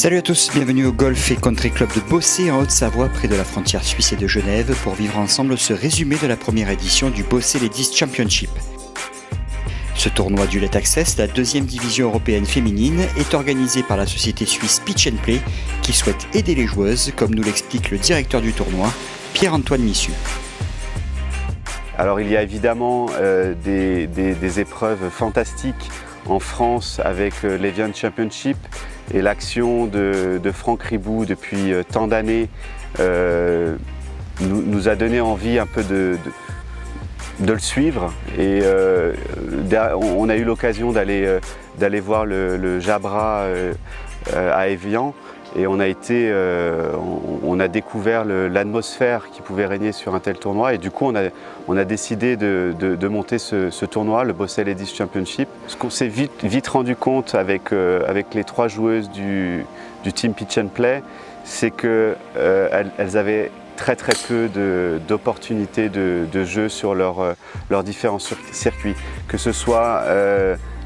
Salut à tous, bienvenue au Golf et Country Club de Bossé en Haute-Savoie, près de la frontière suisse et de Genève, pour vivre ensemble ce résumé de la première édition du Bossé Ladies Championship. Ce tournoi du Let Access, la deuxième division européenne féminine, est organisé par la société suisse Pitch & Play, qui souhaite aider les joueuses, comme nous l'explique le directeur du tournoi, Pierre-Antoine Missu. Alors il y a évidemment des épreuves fantastiques en France avec l'Evian Championship et l'action de Franck Ribou depuis tant d'années nous a donné envie un peu de le suivre et on a eu l'occasion d'aller voir le Jabra à Evian et on a découvert l'atmosphère qui pouvait régner sur un tel tournoi et du coup on a décidé de monter ce tournoi, le Bossé Ladies Championship. Ce qu'on s'est vite rendu compte avec les trois joueuses du team Pitch & Play, c'est qu'elles avaient très peu d'opportunités de jeu sur leurs différents circuits, que ce soit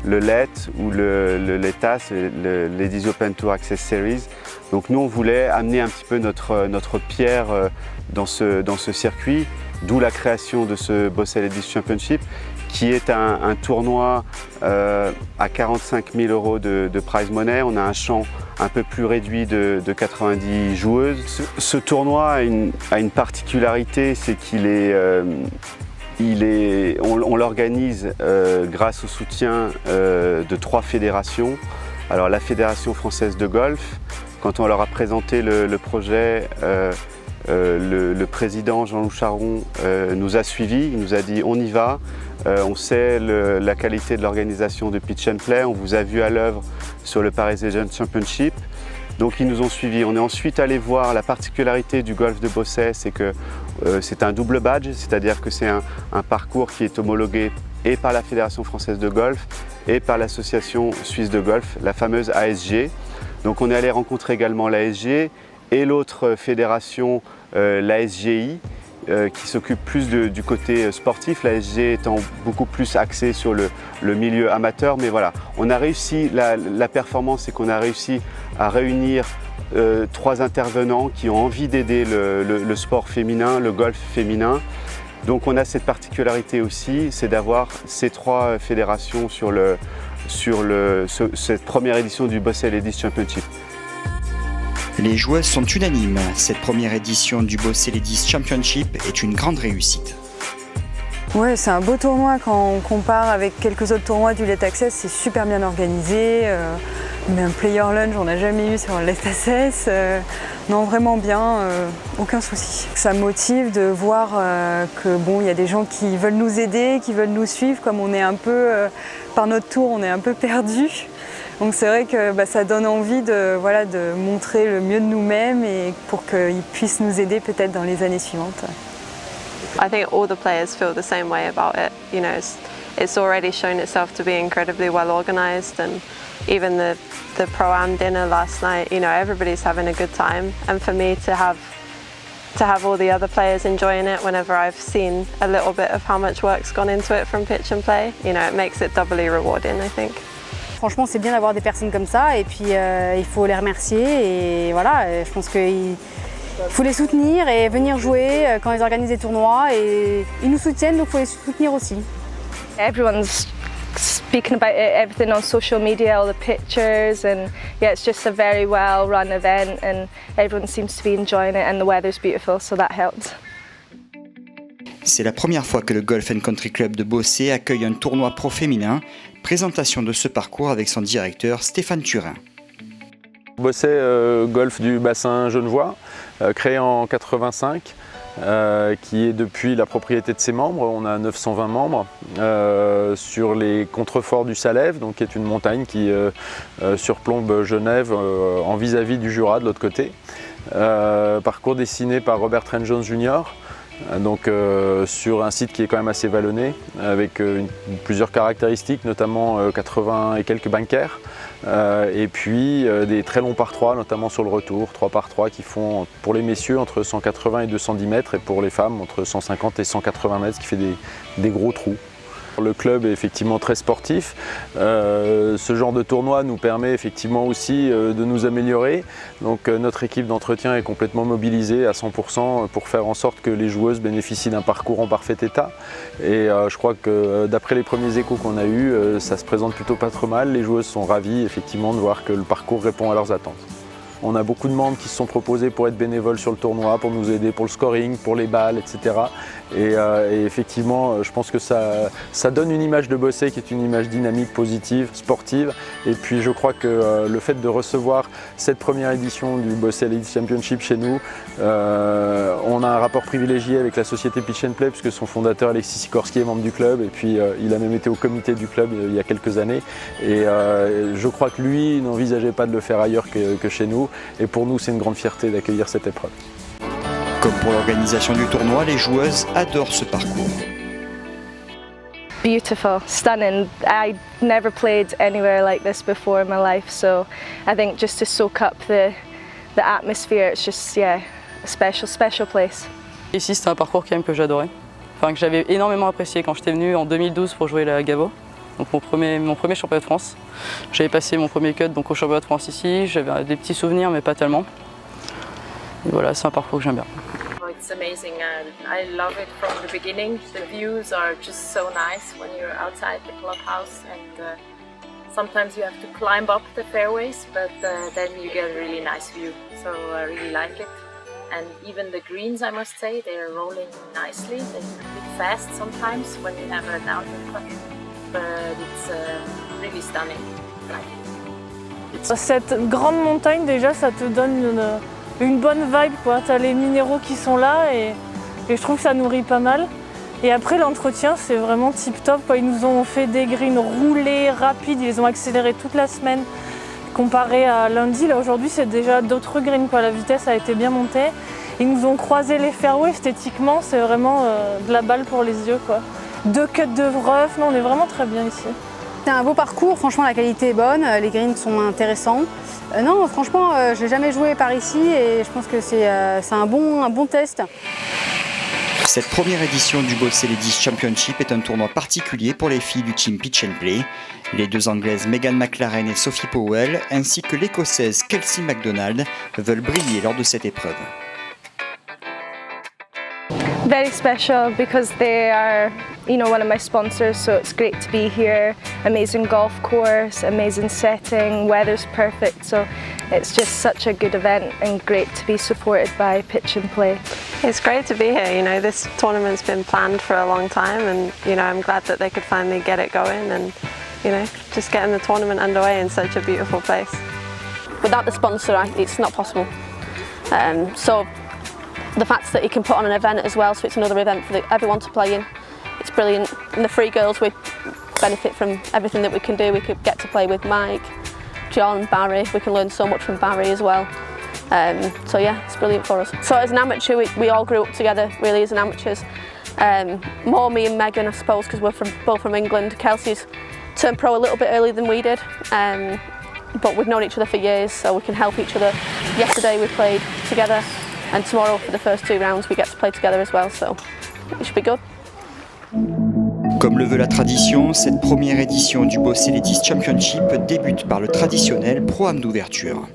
le LET ou le LETAS, le Ladies Open Tour Access Series. Donc nous on voulait amener un petit peu notre pierre dans ce circuit, d'où la création de ce Bossé Ladies Championship, qui est un tournoi à 45 000 € de prize money. On a un champ un peu plus réduit de 90 joueuses. Ce tournoi a une particularité, c'est on l'organise grâce au soutien de 3 fédérations. Alors la Fédération française de golf, quand on leur a présenté le projet, le président Jean-Loup Charron nous a suivis, il nous a dit on y va, on sait la qualité de l'organisation de Pitch & Play, on vous a vu à l'œuvre sur le Paris Asian Championship, donc ils nous ont suivis. On est ensuite allé voir la particularité du golf de Bossé, c'est que c'est un double badge, c'est-à-dire que c'est un parcours qui est homologué et par la Fédération française de golf et par l'Association suisse de golf, la fameuse ASG. Donc on est allé rencontrer également l'ASG et l'autre fédération, l'ASGI, qui s'occupe plus du côté sportif, l'ASG étant beaucoup plus axée sur le milieu amateur. Mais voilà, on a réussi, la performance, c'est qu'on a réussi à réunir 3 intervenants qui ont envie d'aider le sport féminin, le golf féminin. Donc on a cette particularité aussi, c'est d'avoir ces 3 fédérations sur cette première édition du Bossé Ladies Championship. Les joueuses sont unanimes, cette première édition du Bossé Ladies Championship est une grande réussite. Ouais, c'est un beau tournoi quand on compare avec quelques autres tournois du Let Access, c'est super bien organisé. Même Player Lunch, on n'a jamais eu sur le Let Access. Non, vraiment bien, aucun souci. Ça motive de voir il y a des gens qui veulent nous aider, qui veulent nous suivre, comme on est un peu, par notre tour, on est un peu perdus. Donc c'est vrai que ça donne envie de montrer le mieux de nous-mêmes et pour qu'ils puissent nous aider peut-être dans les années suivantes. I think all the players feel the same way about it. You know, it's already shown itself to be incredibly well organised, and even the pro-am dinner last night, you know, everybody's having a good time. And for me to have all the other players enjoying it whenever I've seen a little bit of how much work's gone into it from Pitch & Play, you know, it makes it doubly rewarding, I think. Franchement, c'est bien d'avoir des personnes comme ça et puis il faut les remercier et voilà, je pense qu'il faut les soutenir et venir jouer quand ils organisent des tournois et ils nous soutiennent, donc il faut les soutenir aussi. Everyone's speaking about it, everything on social media, all the pictures, and yeah, it's just a very well run event and everyone seems to be enjoying it and the weather's beautiful, so that helped. C'est la première fois que le Golf & Country Club de Bossé accueille un tournoi pro féminin. Présentation de ce parcours avec son directeur Stéphane Turin. Bossé Golf du bassin genevois, créé en 85, qui est depuis la propriété de ses membres. On a 920 membres sur les contreforts du Salève, donc qui est une montagne qui surplombe Genève en vis-à-vis du Jura de l'autre côté. Parcours dessiné par Robert Trent Jones Jr. Donc sur un site qui est quand même assez vallonné, avec plusieurs caractéristiques, notamment 80 et quelques bunkers, et puis des très longs par 3, notamment sur le retour, 3 par 3 qui font pour les messieurs entre 180 et 210 mètres, et pour les femmes entre 150 et 180 mètres, ce qui fait des gros trous. Le club est effectivement très sportif. Ce genre de tournoi nous permet effectivement aussi de nous améliorer. Donc notre équipe d'entretien est complètement mobilisée à 100% pour faire en sorte que les joueuses bénéficient d'un parcours en parfait état. Et je crois que d'après les premiers échos qu'on a eus, ça se présente plutôt pas trop mal. Les joueuses sont ravies effectivement de voir que le parcours répond à leurs attentes. On a beaucoup de membres qui se sont proposés pour être bénévoles sur le tournoi, pour nous aider pour le scoring, pour les balles, etc. Et effectivement, je pense que ça donne une image de Bossé qui est une image dynamique, positive, sportive. Et puis je crois que le fait de recevoir cette première édition du Bossé Ladies Championship chez nous, on a un rapport privilégié avec la société Pitch and Play puisque son fondateur Alexis Sikorski est membre du club et puis il a même été au comité du club il y a quelques années. Et je crois que lui n'envisageait pas de le faire ailleurs que chez nous. Et pour nous, c'est une grande fierté d'accueillir cette épreuve. Comme pour l'organisation du tournoi, les joueuses adorent ce parcours. Beautiful, stunning. I never played anywhere like this before in my life, so I think just to soak up the atmosphere, it's just, yeah, a special place. Ici, c'était un parcours quand même que j'adorais, enfin que j'avais énormément apprécié quand j'étais venu en 2012 pour jouer la Gavo. Donc mon premier championnat de France. J'avais passé mon premier cut donc au championnat de France ici, j'avais des petits souvenirs mais pas tellement. Et voilà, c'est un parcours que j'aime bien. It's amazing and I love it from the beginning. The views are just so nice when you're outside the clubhouse and sometimes you have to climb up the fairways but then you get a really nice view. So I really like it. And even the greens, I must say, they're rolling nicely. They're a bit fast sometimes when you have a downhill cut. But it's really stunning. Cette grande montagne déjà ça te donne une bonne vibe quoi. T'as les minéraux qui sont là et je trouve que ça nourrit pas mal. Et après l'entretien c'est vraiment tip top quoi. Ils nous ont fait des greens roulés, rapides, ils les ont accélérés toute la semaine. Comparé à lundi, là aujourd'hui c'est déjà d'autres greens quoi. La vitesse a été bien montée. Ils nous ont croisé les fairways esthétiquement, c'est vraiment de la balle pour les yeux quoi. 2 cuts de rough, non, on est vraiment très bien ici. C'est un beau parcours, franchement la qualité est bonne, les greens sont intéressants. Non, franchement, je n'ai jamais joué par ici et je pense que c'est un bon test. Cette première édition du Bossé Ladies Championship est un tournoi particulier pour les filles du team Pitch and Play. Les deux Anglaises Megan McLaren et Sophie Powell, ainsi que l'Écossaise Kelsey MacDonald, veulent briller lors de cette épreuve. Very special because they are, one of my sponsors, so it's great to be here. Amazing golf course, amazing setting, weather's perfect, so it's just such a good event and great to be supported by Pitch and Play. It's great to be here, this tournament's been planned for a long time and, I'm glad that they could finally get it going and, just getting the tournament underway in such a beautiful place. Without the sponsor, it's not possible. So the fact that you can put on an event as well, so it's another event for everyone to play in, it's brilliant. And the three girls, we benefit from everything that we can do. We could get to play with Mike, John, Barry. We can learn so much from Barry as well. So yeah, it's brilliant for us. So as an amateur, we all grew up together really as an amateurs. More me and Megan, I suppose, because we're both from England. Kelsey's turned pro a little bit earlier than we did, but we've known each other for years, so we can help each other. Yesterday we played together. And tomorrow, for the first 2 rounds, we get to play together as well, so it should be good. Comme le veut la tradition, cette première édition du Bossé Ladies Championship débute par le traditionnel Pro-Am d'ouverture.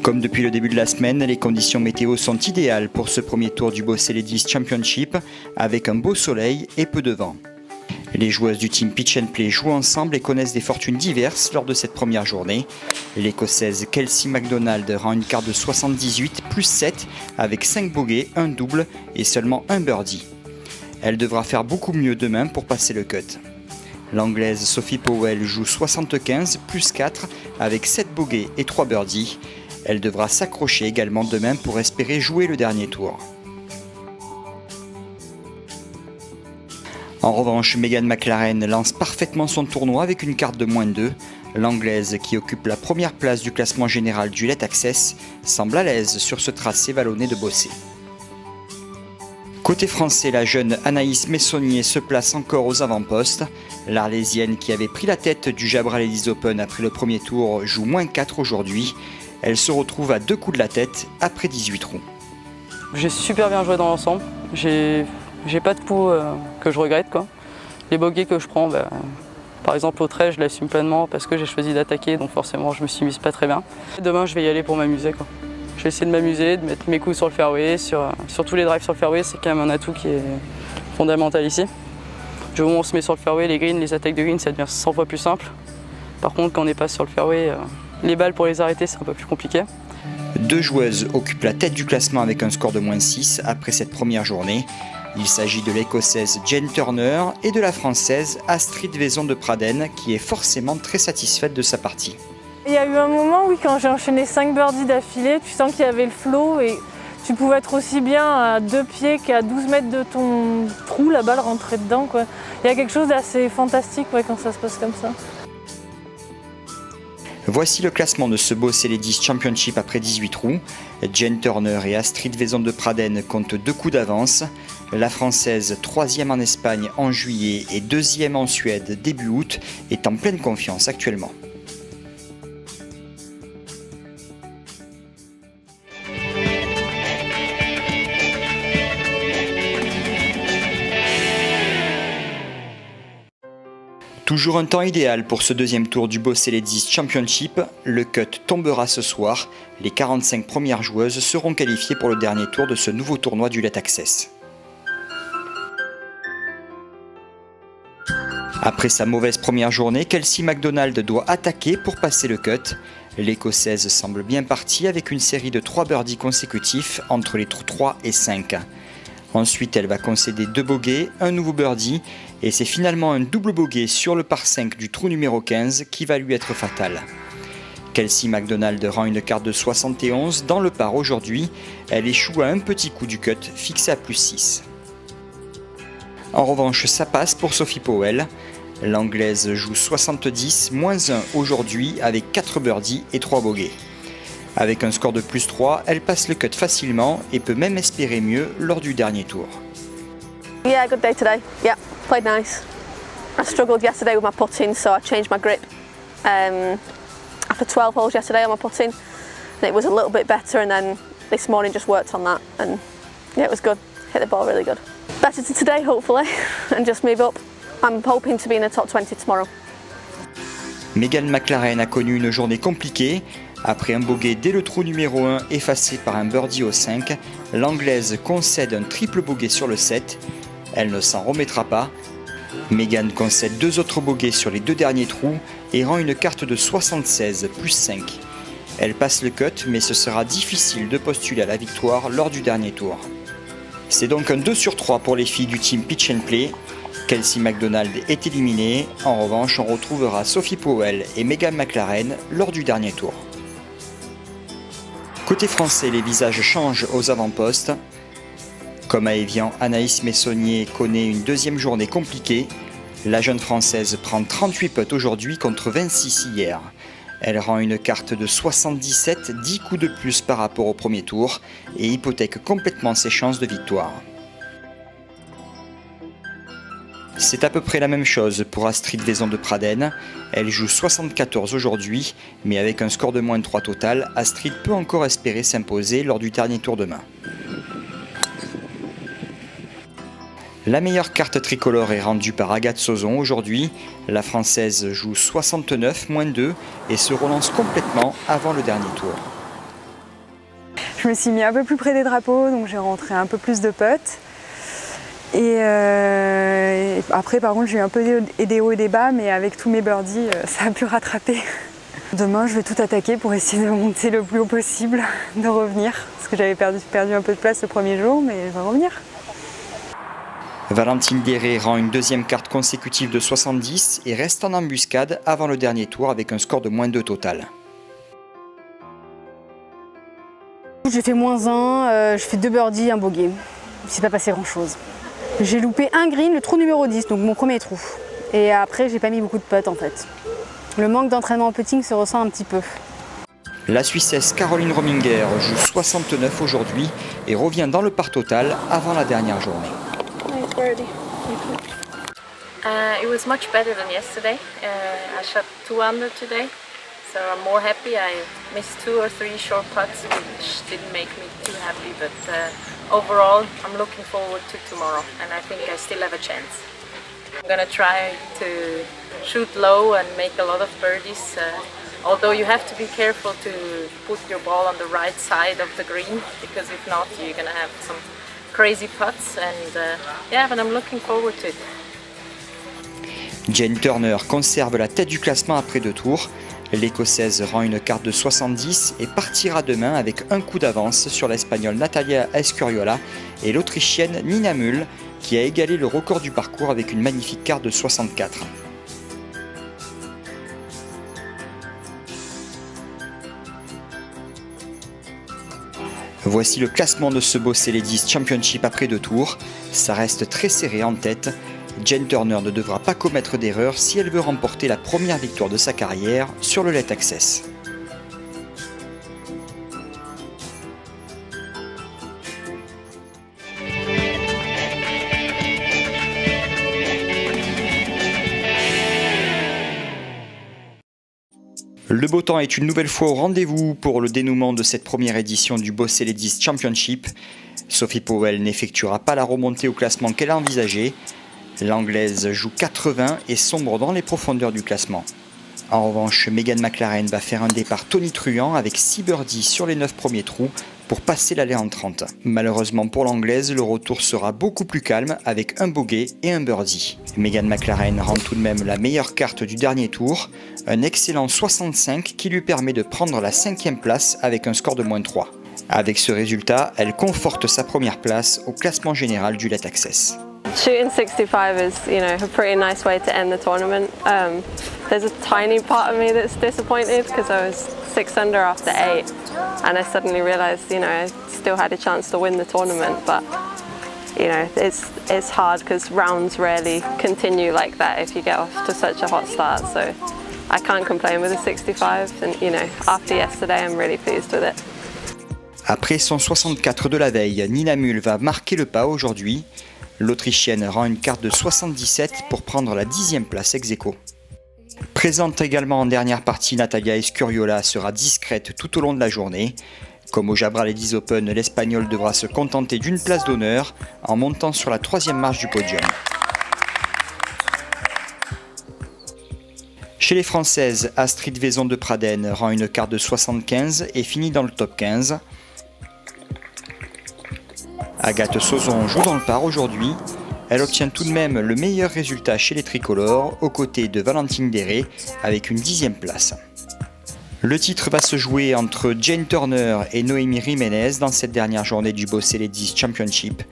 Comme depuis le début de la semaine, les conditions météo sont idéales pour ce premier tour du Bossé Ladies Championship avec un beau soleil et peu de vent. Les joueuses du team Pitch and Play jouent ensemble et connaissent des fortunes diverses lors de cette première journée. L'Écossaise Kelsey McDonald rend une carte de 78 plus 7 avec 5 bogeys, un double et seulement un birdie. Elle devra faire beaucoup mieux demain pour passer le cut. L'Anglaise Sophie Powell joue 75 plus 4 avec 7 bogeys et 3 birdies. Elle devra s'accrocher également demain pour espérer jouer le dernier tour. En revanche, Megan McLaren lance parfaitement son tournoi avec une carte de -2. L'Anglaise, qui occupe la première place du classement général du Let Access, semble à l'aise sur ce tracé vallonné de Bossé. Côté français, la jeune Anaïs Messonnier se place encore aux avant-postes. L'Arlésienne, qui avait pris la tête du Jabra Ladies Open après le premier tour, joue -4 aujourd'hui. Elle se retrouve à 2 coups de la tête après 18 trous. J'ai super bien joué dans l'ensemble. J'ai pas de coup que je regrette, quoi. Les bogeys que je prends, par exemple au 13, je l'assume pleinement parce que j'ai choisi d'attaquer, donc forcément je me suis mise pas très bien. Demain je vais y aller pour m'amuser, quoi. Je vais essayer de m'amuser, de mettre mes coups sur le fairway, sur tous les drives sur le fairway, c'est quand même un atout qui est fondamental ici. Du moment où on se met sur le fairway, les greens, les attaques de greens, ça devient 100 fois plus simple. Par contre, quand on n'est pas sur le fairway, les balles pour les arrêter, c'est un peu plus compliqué. 2 joueuses occupent la tête du classement avec un score de -6 après cette première journée. Il s'agit de l'Écossaise Jen Turner et de la Française Astrid Vaison de Praden, qui est forcément très satisfaite de sa partie. Il y a eu un moment, oui, quand j'ai enchaîné 5 birdies d'affilée, tu sens qu'il y avait le flow et tu pouvais être aussi bien à 2 pieds qu'à 12 mètres de ton trou, la balle rentrait dedans, quoi. Il y a quelque chose d'assez fantastique, ouais, quand ça se passe comme ça. Voici le classement de ce Bossé Ladies Championship après 18 trous. Jen Turner et Astrid Vaison de Praden comptent 2 coups d'avance. La Française, 3e en Espagne en juillet et 2e en Suède début août, est en pleine confiance actuellement. Toujours un temps idéal pour ce deuxième tour du Bossé Ladies Championship. Le cut tombera ce soir. Les 45 premières joueuses seront qualifiées pour le dernier tour de ce nouveau tournoi du Let Access. Après sa mauvaise première journée, Kelsey McDonald doit attaquer pour passer le cut. L'Écossaise semble bien partie avec une série de 3 birdies consécutifs entre les trous 3 et 5. Ensuite, elle va concéder 2 bogeys, un nouveau birdie, et c'est finalement un double bogey sur le par 5 du trou numéro 15 qui va lui être fatal. Kelsey McDonald rend une carte de 71 dans le par aujourd'hui. Elle échoue à un petit coup du cut fixé à +6. En revanche, ça passe pour Sophie Powell. L'Anglaise joue 70, -1 aujourd'hui avec 4 birdies et 3 bogeys. Avec un score de +3, elle passe le cut facilement et peut même espérer mieux lors du dernier tour. Yeah, good day today. Yeah, played nice. I struggled yesterday with my putting, so I changed my grip. After 12 holes yesterday on my putting, and it was a little bit better, and then this morning just worked on that, and Yeah, it was good. Hit the ball really good. Better to today, hopefully, and just move up. I'm hoping to be in the top 20 tomorrow. Megan McLaren a connu une journée compliquée. Après un bogey dès le trou numéro 1 effacé par un birdie au 5, l'Anglaise concède un triple bogey sur le 7. Elle ne s'en remettra pas. Megan concède 2 autres bogeys sur les 2 derniers trous et rend une carte de 76 plus 5. Elle passe le cut, mais ce sera difficile de postuler à la victoire lors du dernier tour. C'est donc un 2 sur 3 pour les filles du team Pitch and Play. Kelsey McDonald est éliminée. En revanche, on retrouvera Sophie Powell et Megan McLaren lors du dernier tour. Côté français, les visages changent aux avant-postes. Comme à Évian, Anaïs Messonnier connaît une deuxième journée compliquée. La jeune française prend 38 putts aujourd'hui contre 26 hier. Elle rend une carte de 77, 10 coups de plus par rapport au premier tour et hypothèque complètement ses chances de victoire. C'est à peu près la même chose pour Astrid Vaison de Pradenne. Elle joue 74 aujourd'hui, mais avec un score de moins de 3 total, Astrid peut encore espérer s'imposer lors du dernier tour demain. La meilleure carte tricolore est rendue par Agathe Sauzon aujourd'hui. La Française joue 69, moins 2 et se relance complètement avant le dernier tour. Je me suis mis un peu plus près des drapeaux, donc j'ai rentré un peu plus de putts. Et après, par contre, j'ai eu un peu des hauts et des bas, mais avec tous mes birdies, ça a pu rattraper. Demain, je vais tout attaquer pour essayer de monter le plus haut possible, de revenir. Parce que j'avais perdu un peu de place le premier jour, mais je vais revenir. Valentine Guéret rend une deuxième carte consécutive de 70 et reste en embuscade avant le dernier tour avec un score de moins 2 total. J'ai fait moins 1, je fais 2 birdies, un bogey. Il s'est pas passé grand chose. J'ai loupé un green, le trou numéro 10, donc mon premier trou. Et après, j'ai pas mis beaucoup de putts en fait. Le manque d'entraînement en putting se ressent un petit peu. La Suissesse Caroline Rominger joue 69 aujourd'hui et revient dans le par total avant la dernière journée. It was much better than yesterday. I shot 2 under today, so I'm more happy. I missed 2 or 3 short putts, which didn't make me too happy, but overall I'm looking forward to tomorrow, and I think I still have a chance. I'm gonna try to shoot low and make a lot of birdies, although you have to be careful to put your ball on the right side of the green, because if not you're gonna have some crazy putts, and yeah, but I'm looking forward to it. Jane Turner conserve la tête du classement après 2 tours. L'Écossaise rend une carte de 70 et partira demain avec un coup d'avance sur l'Espagnole Natalia Escuriola et l'Autrichienne Nina Mühl qui a égalé le record du parcours avec une magnifique carte de 64. Voici le classement de ce Bossé Ladies Championship après 2 tours. Ça reste très serré en tête. Jane Turner ne devra pas commettre d'erreur si elle veut remporter la première victoire de sa carrière sur le Let Access. Le beau temps est une nouvelle fois au rendez-vous pour le dénouement de cette première édition du Bossé Ladies Championship. Sophie Powell n'effectuera pas la remontée au classement qu'elle a envisagée. L'Anglaise joue 80 et sombre dans les profondeurs du classement. En revanche, Megan McLaren va faire un départ tonitruant avec 6 birdies sur les 9 premiers trous pour passer l'allée en 30. Malheureusement pour l'Anglaise, le retour sera beaucoup plus calme avec un bogey et un birdie. Megan McLaren rend tout de même la meilleure carte du dernier tour, un excellent 65 qui lui permet de prendre la 5e place avec un score de moins 3. Avec ce résultat, elle conforte sa première place au classement général du Let Access. Shooting 65 is, a pretty nice way to end the tournament. There's a tiny part of me that's disappointed because I was 6 under after 8, and I suddenly realised, I still had a chance to win the tournament. But it's hard because rounds rarely continue like that if you get off to such a hot start. So I can't complain with a 65, and after yesterday, I'm really pleased with it. Après son 64 de la veille, Nina Mühl va marquer le pas aujourd'hui. L'Autrichienne rend une carte de 77 pour prendre la 10e place ex-aequo. Présente également en dernière partie, Natalia Escuriola sera discrète tout au long de la journée. Comme au Jabra Ladies Open, l'Espagnol devra se contenter d'une place d'honneur en montant sur la 3e marche du podium. Chez les Françaises, Astrid Vaison de Pradenne rend une quart de 75 et finit dans le top 15. Agathe Sauzon joue dans le par aujourd'hui. Elle obtient tout de même le meilleur résultat chez les tricolores, aux côtés de Valentine Déré, avec une 10e place. Le titre va se jouer entre Jane Turner et Noémie Jiménez dans cette dernière journée du Bossé Ladies Championship.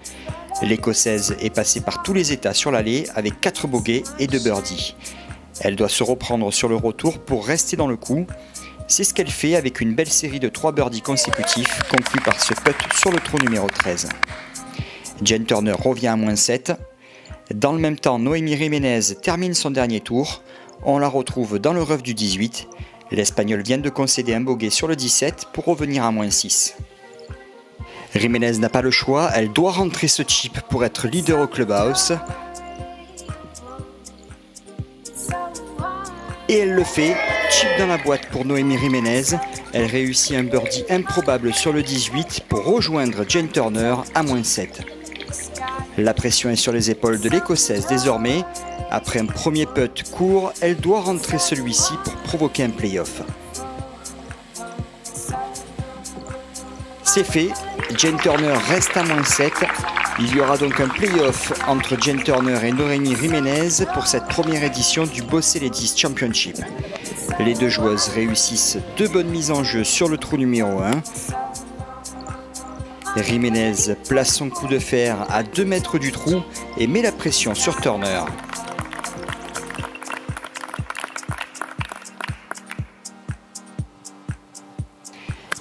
L'Écossaise est passée par tous les états sur l'allée avec 4 bogeys et 2 birdies. Elle doit se reprendre sur le retour pour rester dans le coup. C'est ce qu'elle fait avec une belle série de 3 birdies consécutifs conclus par ce putt sur le trou numéro 13. Jane Turner revient à -7. Dans le même temps, Noémie Jiménez termine son dernier tour. On la retrouve dans le rough du 18. L'Espagnol vient de concéder un bogey sur le 17 pour revenir à -6. Jiménez n'a pas le choix, elle doit rentrer ce chip pour être leader au clubhouse. Et elle le fait, chip dans la boîte pour Noémie Jiménez. Elle réussit un birdie improbable sur le 18 pour rejoindre Jane Turner à -7. La pression est sur les épaules de l'Écossaise désormais. Après un premier putt court, elle doit rentrer celui-ci pour provoquer un play-off. C'est fait, Jane Turner reste à -7. Il y aura donc un play-off entre Jane Turner et Noémie Jiménez pour cette première édition du Bossé Ladies Championship. Les deux joueuses réussissent 2 bonnes mises en jeu sur le trou numéro 1. Jiménez place son coup de fer à 2 mètres du trou et met la pression sur Turner.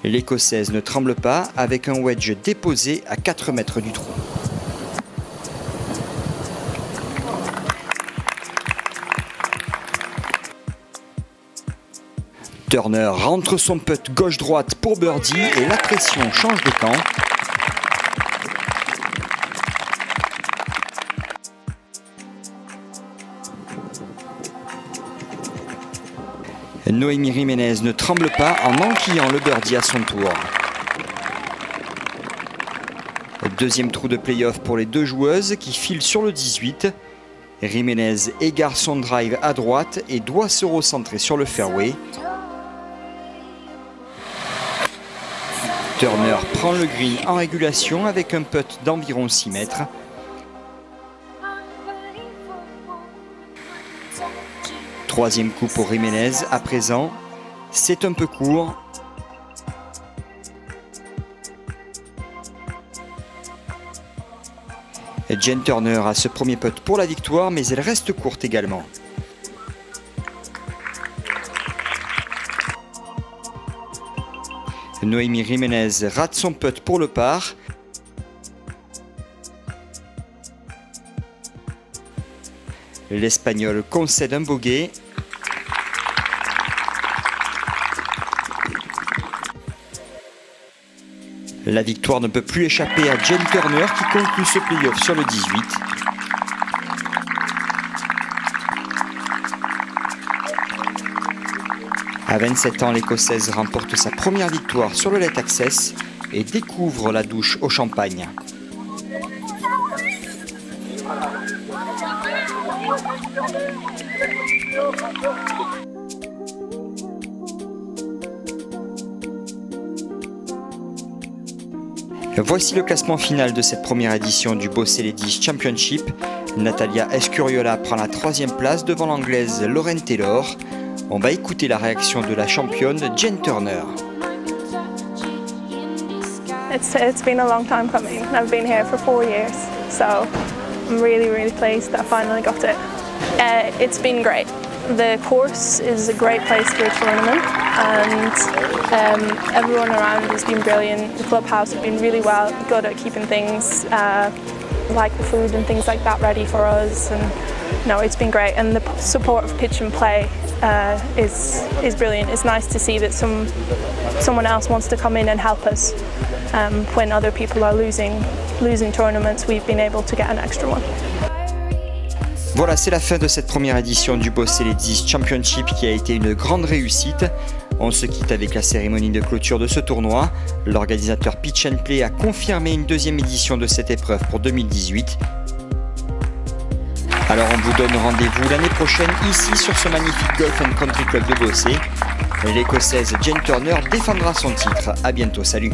L'Écossaise ne tremble pas avec un wedge déposé à 4 mètres du trou. Turner rentre son putt gauche-droite pour birdie et la pression change de camp. Noémie Jiménez ne tremble pas en enquillant le birdie à son tour. Deuxième trou de play-off pour les deux joueuses qui filent sur le 18. Jiménez égare son drive à droite et doit se recentrer sur le fairway. Turner prend le green en régulation avec un putt d'environ 6 mètres. Troisième coup pour Jiménez à présent. C'est un peu court. Jane Turner a ce premier putt pour la victoire, mais elle reste courte également. Noémie Jiménez rate son putt pour le par. L'Espagnol concède un bogey. La victoire ne peut plus échapper à Jane Turner qui conclut ce play-off sur le 18. À 27 ans, l'Écossaise remporte sa première victoire sur le Let Access et découvre la douche au champagne. Voici le classement final de cette première édition du Bossé Ladies Championship. Natalia Escuriola prend la 3e place devant l'anglaise Lauren Taylor. On va écouter la réaction de la championne Jane Turner. It's been a long time coming. I've been here for 4 years, so I'm really pleased that I finally got it. It's been great. The course is a great place for a tournament, and everyone around has been brilliant. The clubhouse have been really good at keeping things like the food and things like that ready for us, and no, it's been great. And the support of Pitch and Play is brilliant. It's nice to see that someone else wants to come in and help us when other people are losing tournaments. We've been able to get an extra one. Voilà, c'est la fin de cette première édition du Bossé Ladies Championship qui a été une grande réussite. On se quitte avec la cérémonie de clôture de ce tournoi. L'organisateur Pitch & Play a confirmé une deuxième édition de cette épreuve pour 2018. Alors on vous donne rendez-vous l'année prochaine ici sur ce magnifique Golf & Country Club de Bossé. L'Écossaise Jane Turner défendra son titre. À bientôt, salut.